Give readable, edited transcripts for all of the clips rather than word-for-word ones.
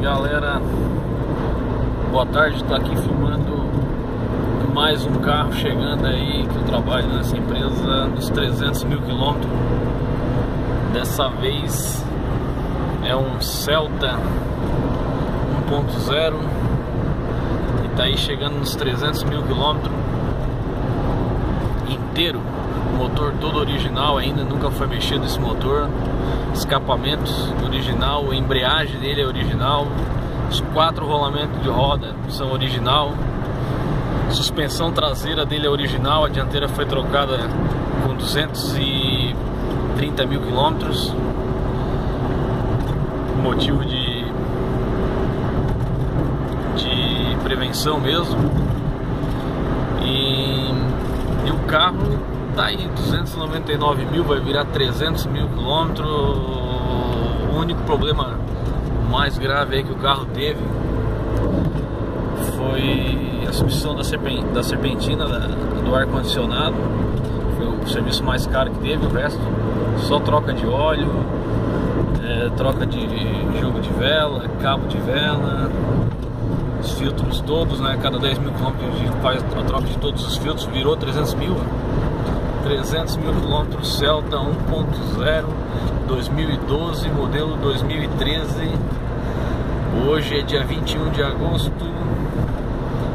Galera, boa tarde, estou aqui filmando mais um carro chegando aí, que eu trabalho nessa empresa nos 300 mil quilômetros. Dessa vez é um Celta 1.0 e tá aí chegando nos 300 mil quilômetros inteiro. O motor todo original ainda, nunca foi mexido esse motor. Escapamentos original, a embreagem dele é original, os 4 rolamentos de roda são original, suspensão traseira dele é original, a dianteira foi trocada com 230 mil quilômetros, motivo de prevenção mesmo. E o carro tá aí, 299 mil, vai virar 300 mil quilômetros. O único problema mais grave aí que o carro teve foi a substituição da serpentina do ar-condicionado. Foi o serviço mais caro que teve. O resto só troca de óleo, troca de jogo de vela, cabo de vela, os filtros todos, né? Cada 10 mil quilômetros a gente faz a troca de todos os filtros. Virou 300 mil. 300 mil quilômetros, Celta 1.0 2012, modelo 2013. Hoje é dia 21 de agosto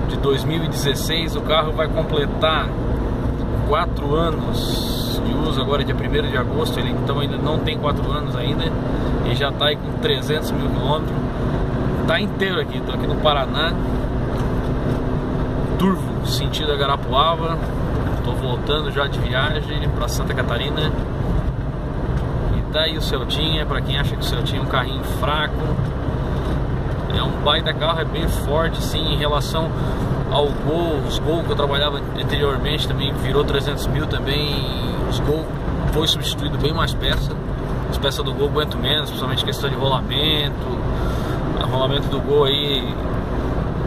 de 2016. O carro vai completar 4 anos de uso agora, dia 1º de agosto. Ele então ainda não tem 4 anos ainda e já está aí com 300 mil quilômetros. Tá inteiro aqui, estou aqui no Paraná, Turvo, sentido Agarapuava. Tô voltando já de viagem para Santa Catarina. E tá aí o Celtinha, para quem acha que o Celtinha é um carrinho fraco, é um baita carro, é bem forte sim, em relação ao Gol. Os Gol que eu trabalhava anteriormente também virou 300 mil também. Os Gol foi substituído bem mais peça. As peças do Gol aguentam menos, principalmente questão de rolamento. O rolamento do Gol aí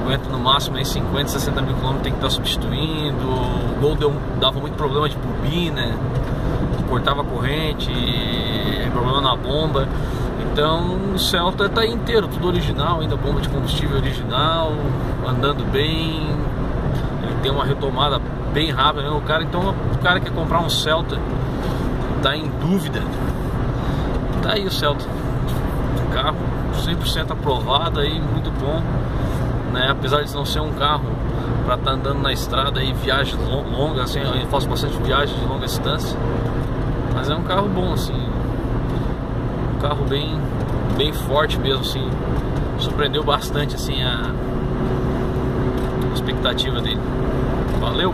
aguenta no máximo aí 50, 60 mil quilômetros, tem que estar substituindo. O Gol dava muito problema de bobina, cortava a corrente, problema na bomba. Então o Celta está inteiro, tudo original, ainda bomba de combustível original, andando bem. Ele tem uma retomada bem rápida, né? Então o cara que quer comprar um Celta, está em dúvida, tá aí o Celta, carro 100% aprovado aí, muito bom. Né? Apesar de não ser um carro para estar andando na estrada aí, viagens longas, assim, eu faço bastante viagem de longa distância, mas é um carro bom, assim, um carro bem forte mesmo, assim, surpreendeu bastante, assim, a expectativa dele. Valeu!